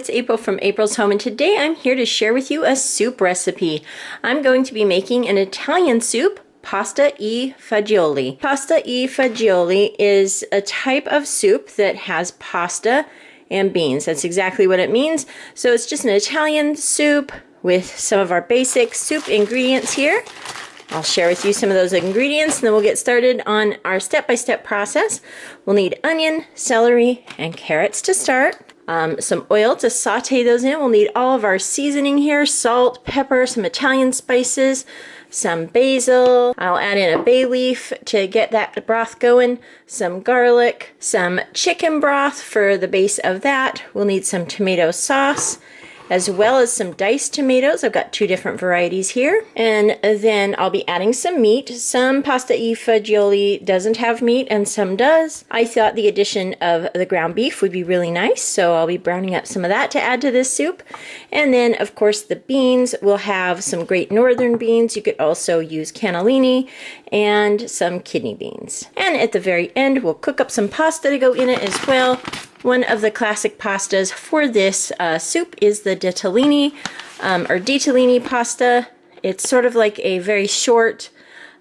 it's April from April's Home, and today I'm here to share with you a soup recipe. I'm going to be making an Italian soup, pasta e fagioli. Pasta e fagioli is a type of soup that has pasta and beans. That's exactly what it means. So it's just an Italian soup with some of our basic soup ingredients here. I'll share with you some of those ingredients and then we'll get started on our step-by-step process. We'll need onion, celery, and carrots to start. Some oil to saute those in. We'll need all of our seasoning here, salt, pepper, some Italian spices, some basil. I'll add in a bay leaf to get that broth going, some garlic, some chicken broth for the base of that. We'll need some tomato sauce, as well as some diced tomatoes. I've got two different varieties here. And then I'll be adding some meat. Some pasta e fagioli doesn't have meat and some does. I thought the addition of the ground beef would be really nice, so I'll be browning up some of that to add to this soup. And then, of course, the beans. We'll have some Great Northern beans. You could also use cannellini and some kidney beans. And at the very end, we'll cook up some pasta to go in it as well. One of the classic pastas for this soup is the Ditalini or Ditalini pasta. It's sort of like a very short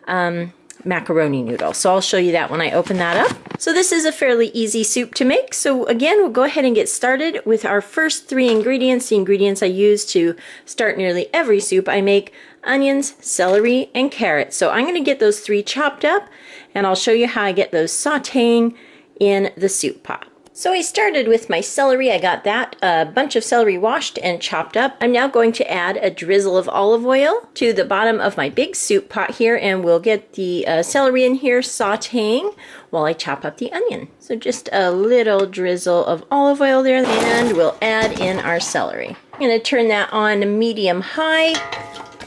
macaroni noodle. So I'll show you that when I open that up. So this is a fairly easy soup to make. So again, we'll go ahead and get started with our first three ingredients. The ingredients I use to start nearly every soup. I make onions, celery, and carrots. So I'm going to get those three chopped up and I'll show you how I get those sauteing in the soup pot. So I started with my celery. I got that bunch of celery washed and chopped up. I'm now going to add a drizzle of olive oil to the bottom of my big soup pot here, and we'll get the celery in here sauteing while I chop up the onion. So just a little drizzle of olive oil there, and we'll add in our celery. I'm going to turn that on medium-high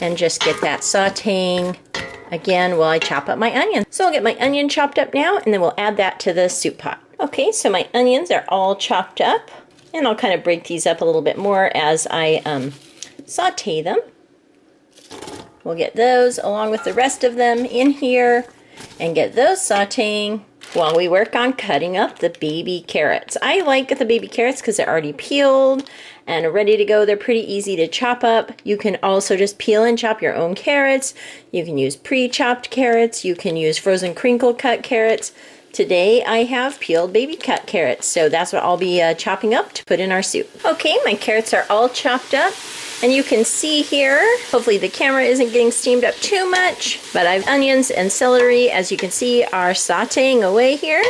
and just get that sauteing again while I chop up my onion. So I'll get my onion chopped up now, and then we'll add that to the soup pot. Okay, so my onions are all chopped up, and I'll kind of break these up a little bit more as I saute them. We'll get those along with the rest of them in here and get those sauteing while we work on cutting up the baby carrots. I like the baby carrots because they're already peeled and ready to go. They're pretty easy to chop up. You can also just peel and chop your own carrots. You can use pre-chopped carrots. You can use frozen crinkle cut carrots. Today I have peeled baby cut carrots, so that's what I'll be chopping up to put in our soup. Okay, my carrots are all chopped up, and you can see here, hopefully the camera isn't getting steamed up too much, but I've onions and celery, as you can see, are sauteing away here.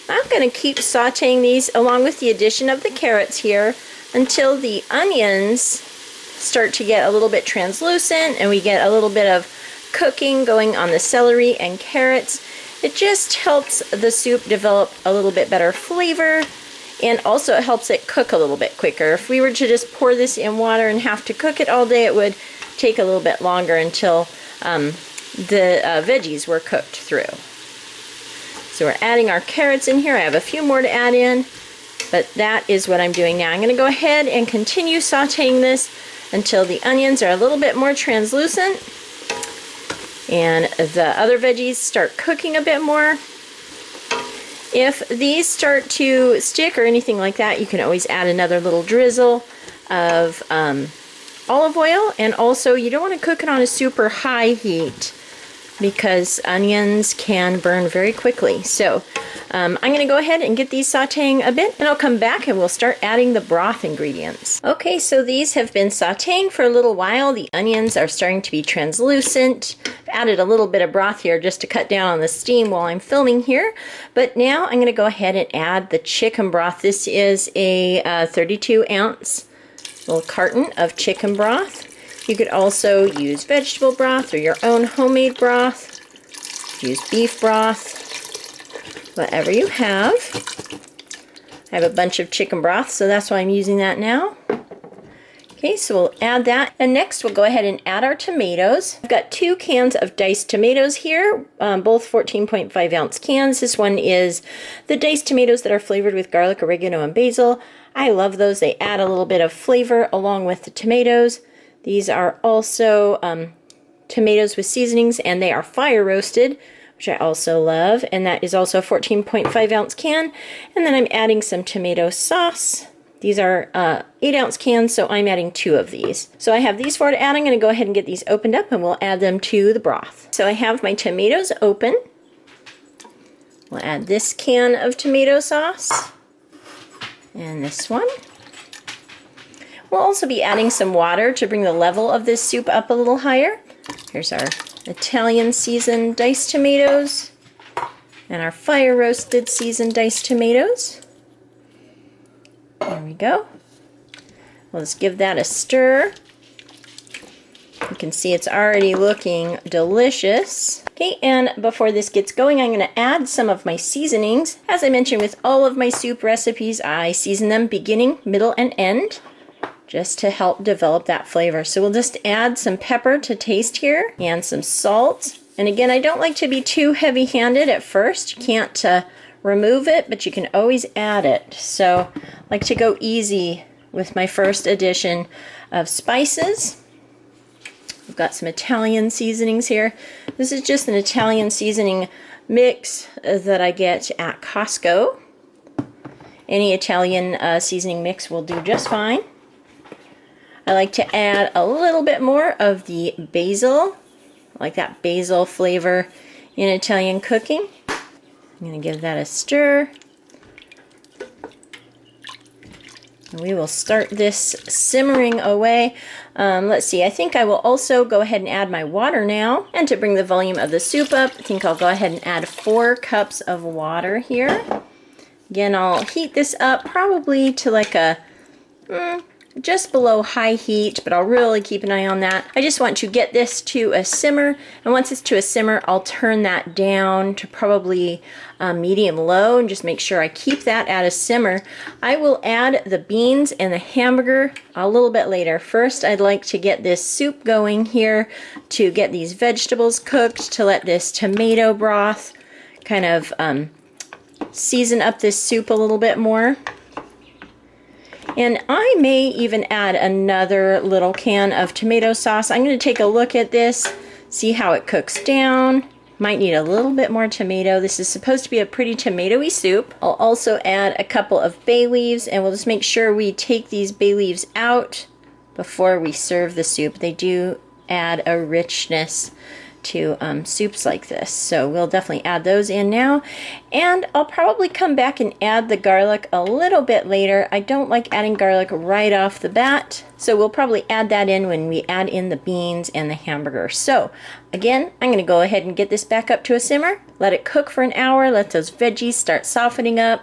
I'm going to keep sauteing these along with the addition of the carrots here until the onions start to get a little bit translucent and we get a little bit of cooking going on the celery and carrots. It just helps the soup develop a little bit better flavor, and also it helps it cook a little bit quicker. If we were to just pour this in water and have to cook it all day, it would take a little bit longer until the veggies were cooked through. So we're adding our carrots in here. I have a few more to add in, but that is what I'm doing now. I'm going to go ahead and continue sauteing this until the onions are a little bit more translucent and the other veggies start cooking a bit more. If these start to stick or anything like that, you can always add another little drizzle of olive oil. And also, you don't want to cook it on a super high heat because onions can burn very quickly. So I'm going to go ahead and get these sauteing a bit, and I'll come back and we'll start adding the broth ingredients. Okay, so these have been sauteing for a little while. The onions are starting to be translucent. I've added a little bit of broth here just to cut down on the steam while I'm filming here. But now I'm going to go ahead and add the chicken broth. This is a 32-ounce little carton of chicken broth. You could also use vegetable broth or your own homemade broth. Use beef broth. Whatever you have. I have a bunch of chicken broth, so that's why I'm using that now. Okay, so we'll add that. And next we'll go ahead and add our tomatoes. I've got 2 cans of diced tomatoes here, both 14.5 ounce cans. This one is the diced tomatoes that are flavored with garlic, oregano, and basil. I love those. They add a little bit of flavor along with the tomatoes. These are also tomatoes with seasonings, and they are fire roasted, which I also love, and that is also a 14.5 ounce can. And then I'm adding some tomato sauce These are 8-ounce cans, so I'm adding 2 of these. So I have these 4 to add. I'm going to go ahead and get these opened up and we'll add them to the broth. So I have my tomatoes open. We'll add this can of tomato sauce and this one. We'll also be adding some water to bring the level of this soup up a little higher. Here's our Italian seasoned diced tomatoes and our fire roasted seasoned diced tomatoes. There we go. We'll just give that a stir. You can see it's already looking delicious. Okay, and before this gets going, I'm going to add some of my seasonings. As I mentioned with all of my soup recipes, I season them beginning, middle, and end, just to help develop that flavor. So we'll just add some pepper to taste here and some salt. And again, I don't like to be too heavy-handed at first. You can't remove it, but you can always add it. So I like to go easy with my first addition of spices. I've got some Italian seasonings here. This is just an Italian seasoning mix that I get at Costco. Any Italian seasoning mix will do just fine. I like to add a little bit more of the basil. I like that basil flavor in Italian cooking. I'm going to give that a stir. And we will start this simmering away. Let's see, I think I will also go ahead and add my water now. And to bring the volume of the soup up, I think I'll go ahead and add 4 cups of water here. Again, I'll heat this up probably to like a just below high heat, but I'll really keep an eye on that. I just want to get this to a simmer, and once it's to a simmer, I'll turn that down to probably medium-low and just make sure I keep that at a simmer. I will add the beans and the hamburger a little bit later. First, I'd like to get this soup going here to get these vegetables cooked, to let this tomato broth kind of season up this soup a little bit more. And I may even add another little can of tomato sauce. I'm going to take a look at this, see how it cooks down. Might need a little bit more tomato. This is supposed to be a pretty tomatoey soup. I'll also add a couple of bay leaves, and we'll just make sure we take these bay leaves out before we serve the soup. They do add a richness to soups like this. So we'll definitely add those in now. And I'll probably come back and add the garlic a little bit later. I don't like adding garlic right off the bat. So we'll probably add that in when we add in the beans and the hamburger. So again, I'm going to go ahead and get this back up to a simmer. Let it cook for an hour. Let those veggies start softening up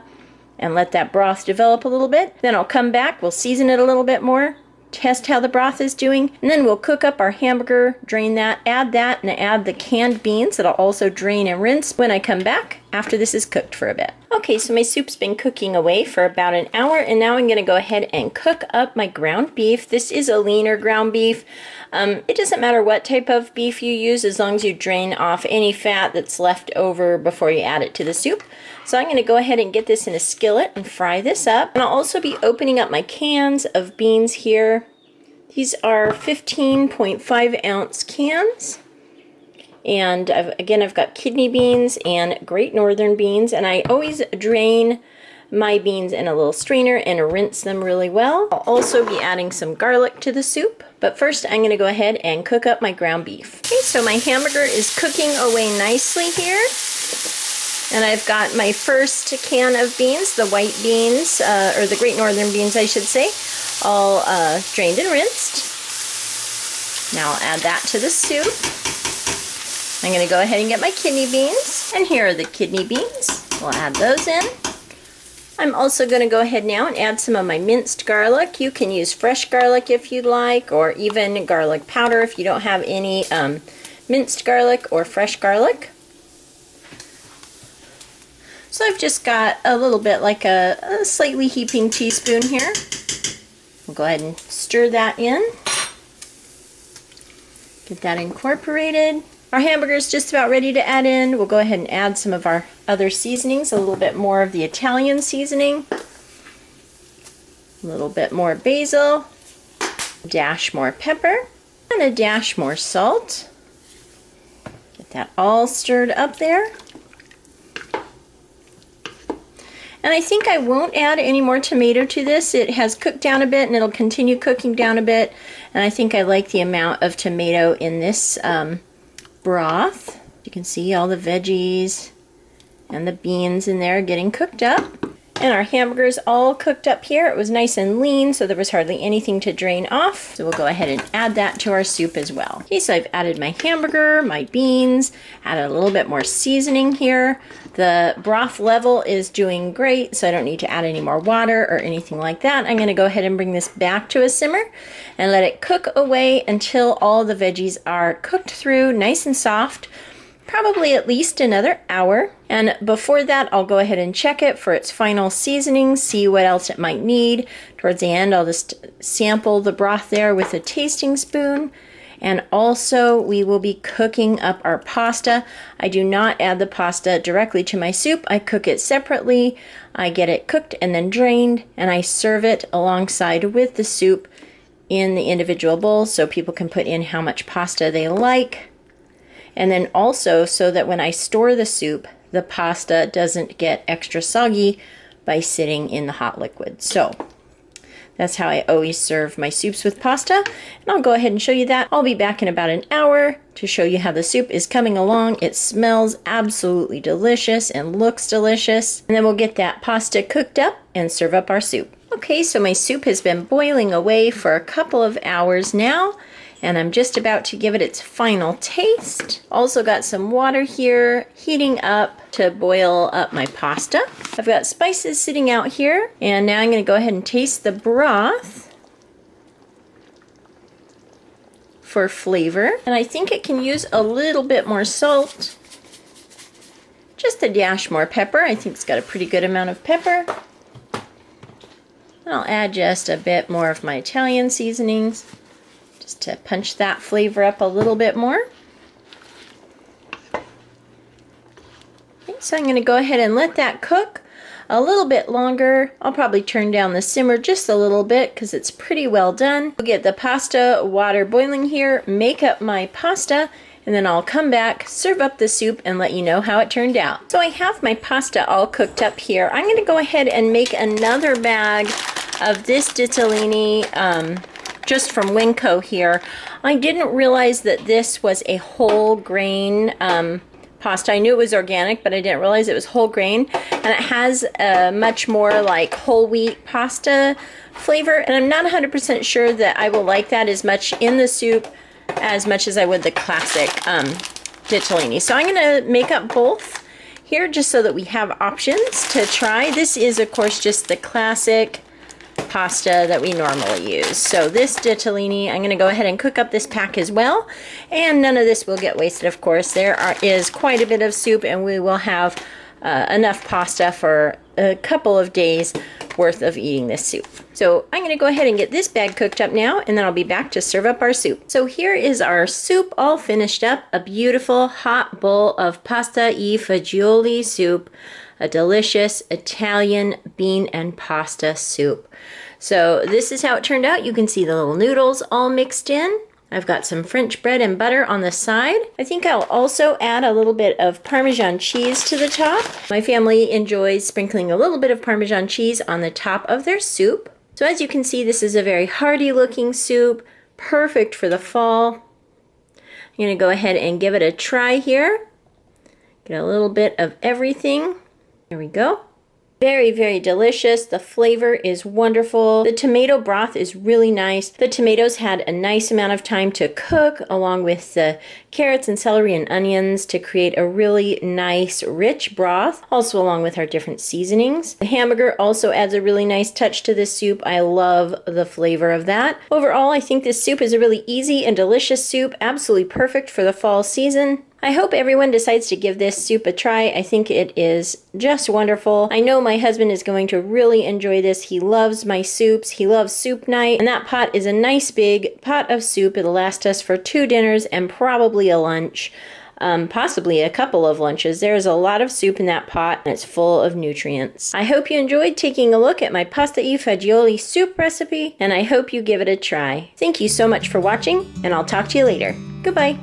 and let that broth develop a little bit. Then I'll come back. We'll season it a little bit more. Test how the broth is doing, and then we'll cook up our hamburger, drain that, and add the canned beans that I'll also drain and rinse when I come back after this is cooked for a bit. Okay, so my soup's been cooking away for about an hour, and now I'm going to go ahead and cook up my ground beef. This is a leaner ground beef. It doesn't matter what type of beef you use as long as you drain off any fat that's left over before you add it to the soup. So I'm going to go ahead and get this in a skillet and fry this up. And I'll also be opening up my cans of beans here. These are 15.5 ounce cans. And I've got kidney beans and Great Northern beans. And I always drain my beans in a little strainer and rinse them really well. I'll also be adding some garlic to the soup. But first I'm going to go ahead and cook up my ground beef. Okay, so my hamburger is cooking away nicely here. And I've got my first can of beans, the white beans, or the Great Northern beans I should say, all drained and rinsed. Now I'll add that to the soup. I'm going to go ahead and get my kidney beans, and here are the kidney beans. We'll add those in. I'm also going to go ahead now and add some of my minced garlic. You can use fresh garlic if you'd like, or even garlic powder if you don't have any minced garlic or fresh garlic. So I've just got a little bit like a slightly heaping teaspoon here. We'll go ahead and stir that in. Get that incorporated. Our hamburger is just about ready to add in. We'll go ahead and add some of our other seasonings, a little bit more of the Italian seasoning, a little bit more basil, a dash more pepper, and a dash more salt. Get that all stirred up there. And I think I won't add any more tomato to this. It has cooked down a bit and it'll continue cooking down a bit. And I think I like the amount of tomato in this broth. You can see all the veggies and the beans in there getting cooked up. And our hamburger's all cooked up here. It was nice and lean, so there was hardly anything to drain off. So we'll go ahead and add that to our soup as well. Okay, so I've added my hamburger, my beans, added a little bit more seasoning here. The broth level is doing great, so I don't need to add any more water or anything like that. I'm gonna go ahead and bring this back to a simmer and let it cook away until all the veggies are cooked through, nice and soft. Probably at least another hour. And before that, I'll go ahead and check it for its final seasoning, see what else it might need. Towards the end, I'll just sample the broth there with a tasting spoon. And also, we will be cooking up our pasta. I do not add the pasta directly to my soup. I cook it separately. I get it cooked and then drained, and I serve it alongside with the soup in the individual bowls so people can put in how much pasta they like. And then also so that when I store the soup, the pasta doesn't get extra soggy by sitting in the hot liquid. So that's how I always serve my soups with pasta. And I'll go ahead and show you that. I'll be back in about an hour to show you how the soup is coming along. It smells absolutely delicious and looks delicious. And then we'll get that pasta cooked up and serve up our soup. Okay, so my soup has been boiling away for a couple of hours now. And I'm just about to give it its final taste. Also got some water here heating up to boil up my pasta. I've got spices sitting out here, and now I'm going to go ahead and taste the broth for flavor. And I think it can use a little bit more salt, just a dash more pepper. I think it's got a pretty good amount of pepper. And I'll add just a bit more of my Italian seasonings, to punch that flavor up a little bit more. Okay, so I'm going to go ahead and let that cook a little bit longer. I'll probably turn down the simmer just a little bit because it's pretty well done. I'll get the pasta water boiling here, make up my pasta, and then I'll come back, serve up the soup, and let you know how it turned out. So I have my pasta all cooked up here. I'm going to go ahead and make another bag of this Ditalini just from Winco here. I didn't realize that this was a whole grain pasta. I knew it was organic, but I didn't realize it was whole grain. And it has a much more like whole wheat pasta flavor. And I'm not 100% sure that I will like that as much in the soup as much as I would the classic Ditalini. So I'm going to make up both here just so that we have options to try. This is, of course, just the classic pasta that we normally use. So this Ditalini, I'm going to go ahead and cook up this pack as well, and none of this will get wasted, of course. There is quite a bit of soup, and we will have enough pasta for a couple of days worth of eating this soup. So I'm going to go ahead and get this bag cooked up now, and then I'll be back to serve up our soup. So here is our soup all finished up, a beautiful hot bowl of pasta E Fagioli soup, a delicious Italian bean and pasta soup. So this is how it turned out. You can see the little noodles all mixed in. I've got some French bread and butter on the side. I think I'll also add a little bit of Parmesan cheese to the top. My family enjoys sprinkling a little bit of Parmesan cheese on the top of their soup. So as you can see, this is a very hearty looking soup, perfect for the fall. I'm going to go ahead and give it a try here. Get a little bit of everything. There we go. Very, very delicious. The flavor is wonderful. The tomato broth is really nice. The tomatoes had a nice amount of time to cook along with the carrots and celery and onions to create a really nice, rich broth, also along with our different seasonings. The hamburger also adds a really nice touch to this soup. I love the flavor of that. Overall, I think this soup is a really easy and delicious soup, absolutely perfect for the fall season. I hope everyone decides to give this soup a try. I think it is just wonderful. I know my husband is going to really enjoy this. He loves my soups. He loves soup night. And that pot is a nice big pot of soup. It'll last us for 2 dinners and probably a lunch. Possibly a couple of lunches. There's a lot of soup in that pot, and it's full of nutrients. I hope you enjoyed taking a look at my pasta E Fagioli soup recipe, and I hope you give it a try. Thank you so much for watching, and I'll talk to you later. Goodbye.